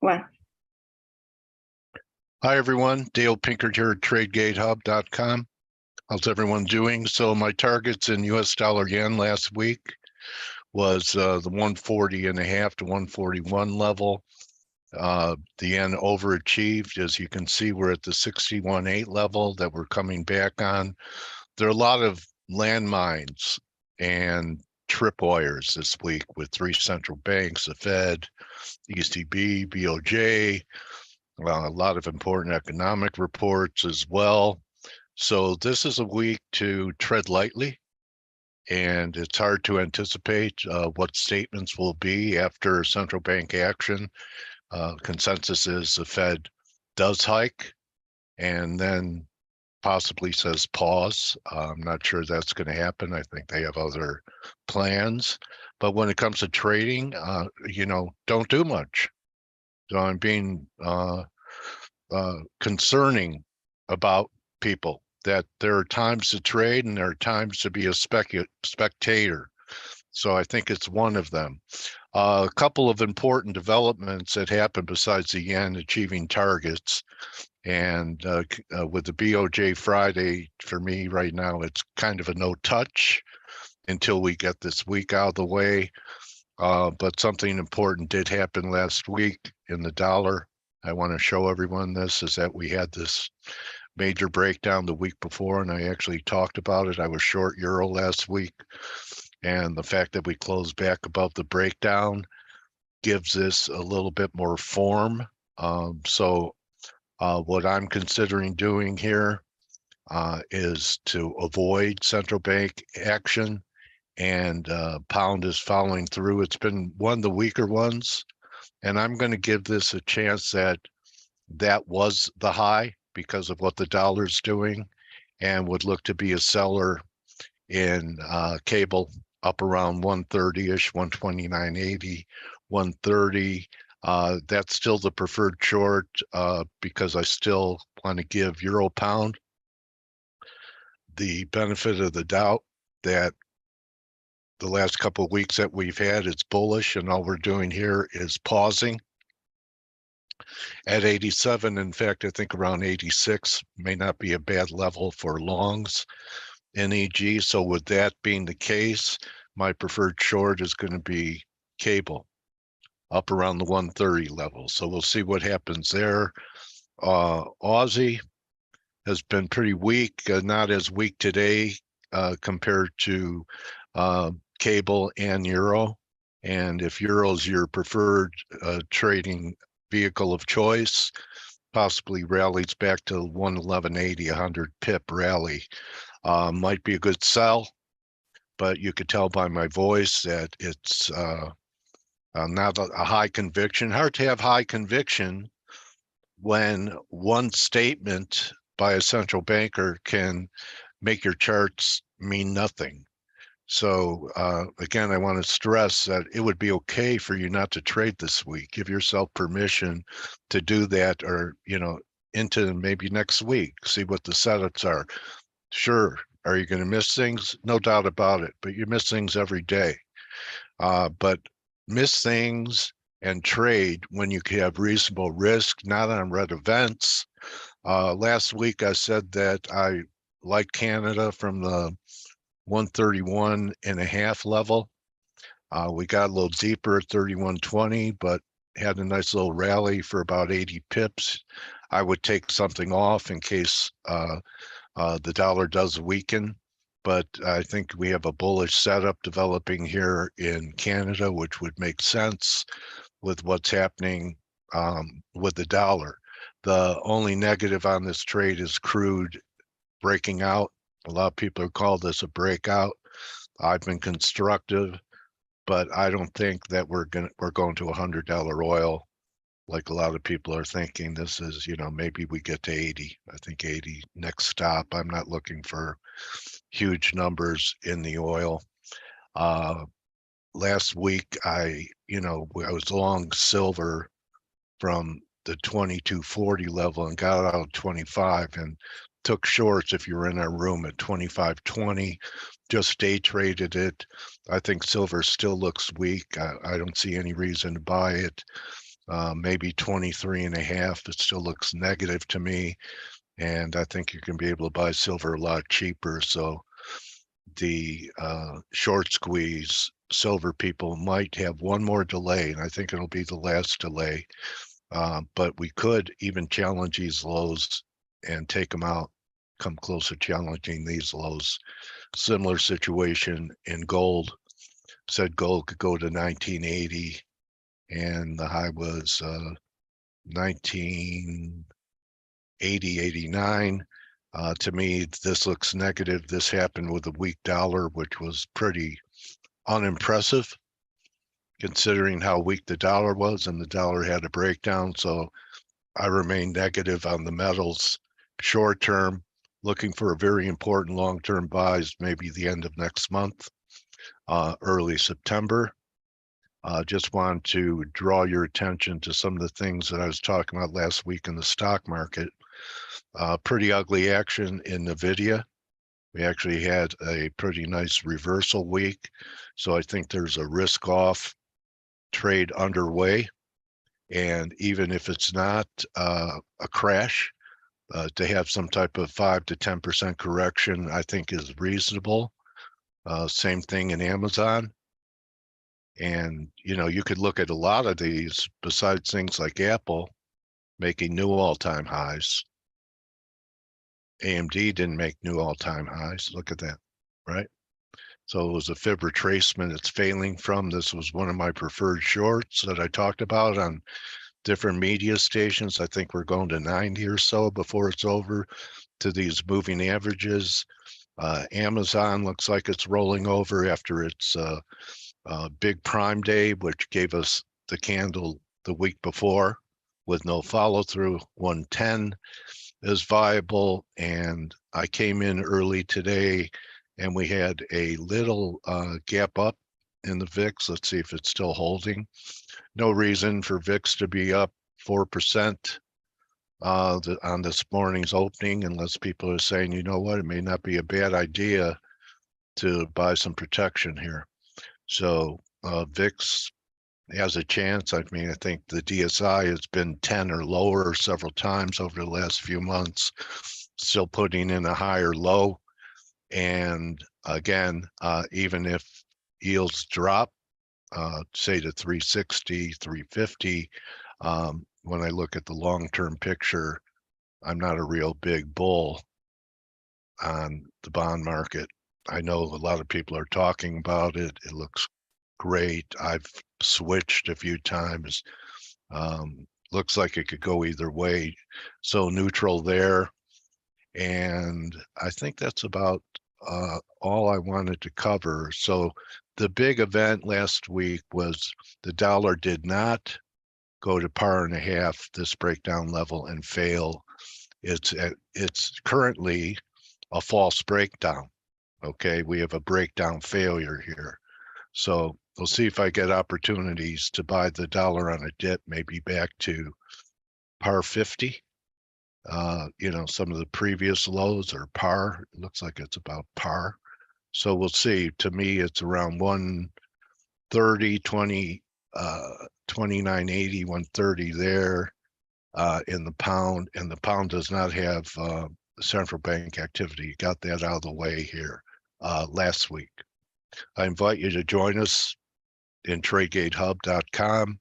one. Hi, everyone. Dale Pinkert here at TradeGATEHub.com. How's everyone doing? So my targets in US dollar yen last week was the 140.5 to 141 level. The yen overachieved. As you can see, we're at the 61.8 level that we're coming back on. There are a lot of landmines and tripwires this week with three central banks, the Fed, ECB, BOJ, a lot of important economic reports as well. So this is a week to tread lightly, and it's hard to anticipate what statements will be after central bank action. Consensus is the Fed does hike and then possibly says pause. I'm not sure that's going to happen. I think they have other plans. But when it comes to trading, don't do much. So I'm being concerning about people, that there are times to trade and there are times to be a spectator. So I think it's one of them. A couple of important developments that happened besides the yen achieving targets. And with the BOJ Friday, for me right now, it's kind of a no touch until we get this week out of the way. But something important did happen last week in the dollar. I want to show everyone this, is that we had this major breakdown the week before, and I actually talked about it. I was short euro last week, and the fact that we closed back above the breakdown gives this a little bit more form. So what I'm considering doing here is to avoid central bank action, and pound is following through. It's been one of the weaker ones, and I'm going to give this a chance that was the high because of what the dollar's doing, and would look to be a seller in cable up around 130-ish, 129.80, 130. That's still the preferred short because I still want to give euro pound the benefit of the doubt that the last couple of weeks that we've had, it's bullish, and all we're doing here is pausing at 87. In fact, I think around 86 may not be a bad level for longs in EG. So with that being the case, my preferred short is going to be cable up around the 130 level. So we'll see what happens there. Aussie has been pretty weak, not as weak today compared to cable and euro. And if euro's your preferred trading vehicle of choice, possibly rallies back to 111.80, 100 pip rally, might be a good sell. But you could tell by my voice that it's not a high conviction. Hard to have high conviction when one statement by a central banker can make your charts mean nothing. So again, I want to stress that it would be okay for you not to trade this week. Give yourself permission to do that, or into maybe next week, see what the setups are. Sure, are you going to miss things? No doubt about it, but you miss things every day. But miss things and trade when you have reasonable risk, not on red events. Last week I said that I like Canada from the 131.5 level. We got a little deeper at 31.20, but had a nice little rally for about 80 pips. I would take something off in case the dollar does weaken, but I think we have a bullish setup developing here in Canada, which would make sense with what's happening with the dollar. The only negative on this trade is crude breaking out. A lot of people have called this a breakout. I've been constructive, but I don't think that we're going to $100 oil like a lot of people are thinking. This is, maybe we get to 80. I think 80 next stop. I'm not looking for huge numbers in the oil. Last week, I was long silver from the 22.40 level and got out 25 and took shorts if you were in our room at 25.20, just day traded it. I think silver still looks weak. I don't see any reason to buy it. maybe 23.5. It still looks negative to me. And I think you can be able to buy silver a lot cheaper. So the short squeeze silver people might have one more delay, and I think it'll be the last delay. But we could even challenge these lows and take them out, come close to challenging these lows. Similar situation in gold. Said gold could go to 1980, and the high was 1980, 89. To me, this looks negative. This happened with a weak dollar, which was pretty unimpressive considering how weak the dollar was, and the dollar had a breakdown. So I remain negative on the metals short term, looking for a very important long-term buys, maybe the end of next month, early September. Just want to draw your attention to some of the things that I was talking about last week in the stock market. Pretty ugly action in NVIDIA. We actually had a pretty nice reversal week. So I think there's a risk off trade underway. And even if it's not a crash, to have some type of 5 to 10% correction, I think is reasonable. Same thing in Amazon. And, you know, you could look at a lot of these besides things like Apple making new all-time highs. AMD didn't make new all-time highs. Look at that, right? So it was a fib retracement it's failing from. This was one of my preferred shorts that I talked about on different media stations. I think we're going to 90 or so before it's over to these moving averages. Amazon looks like it's rolling over after its big Prime Day, which gave us the candle the week before with no follow through. 110 is viable, and I came in early today and we had a little gap up in the VIX. Let's see if it's still holding. No reason for VIX to be up 4% on this morning's opening, unless people are saying, you know what, it may not be a bad idea to buy some protection here. So VIX has a chance. I mean, I think the DSI has been 10 or lower several times over the last few months, still putting in a higher low. And again, even if yields drop, say to 360, 350, when I look at the long-term picture, I'm not a real big bull on the bond market. I know a lot of people are talking about it. It looks great. I've switched a few times. Looks like it could go either way. So neutral there. And I think that's about all I wanted to cover. So the big event last week was the dollar did not go to par and a half, this breakdown level, and fail. It's currently a false breakdown. Okay, we have a breakdown failure here. So we'll see if I get opportunities to buy the dollar on a dip, maybe back to par 50. You know, some of the previous lows are par. It looks like it's about par. So we'll see. To me, it's around 130, 29.80, 130 there in the pound. And the pound does not have central bank activity. Got that out of the way here last week. I invite you to join us in TradeGATEHub.com.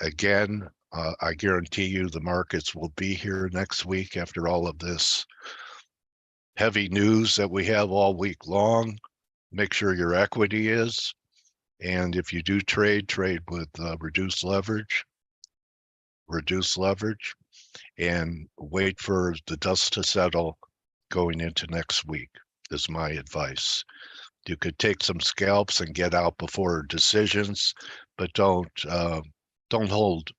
Again, I guarantee you the markets will be here next week after all of this heavy news that we have all week long. Make sure your equity is. And if you do trade with reduced leverage, and wait for the dust to settle going into next week is my advice. You could take some scalps and get out before decisions, but don't hold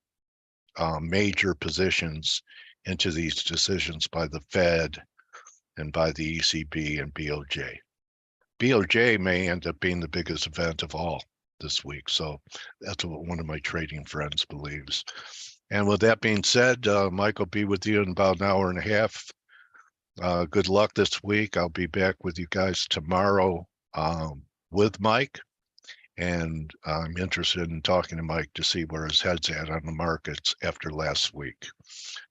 major positions into these decisions by the Fed and by the ECB and BOJ. BOJ may end up being the biggest event of all this week. So that's what one of my trading friends believes. And with that being said, Mike will be with you in about an hour and a half. Good luck this week. I'll be back with you guys tomorrow with Mike. And I'm interested in talking to Mike to see where his head's at on the markets after last week.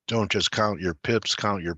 Don't just count your pips, count your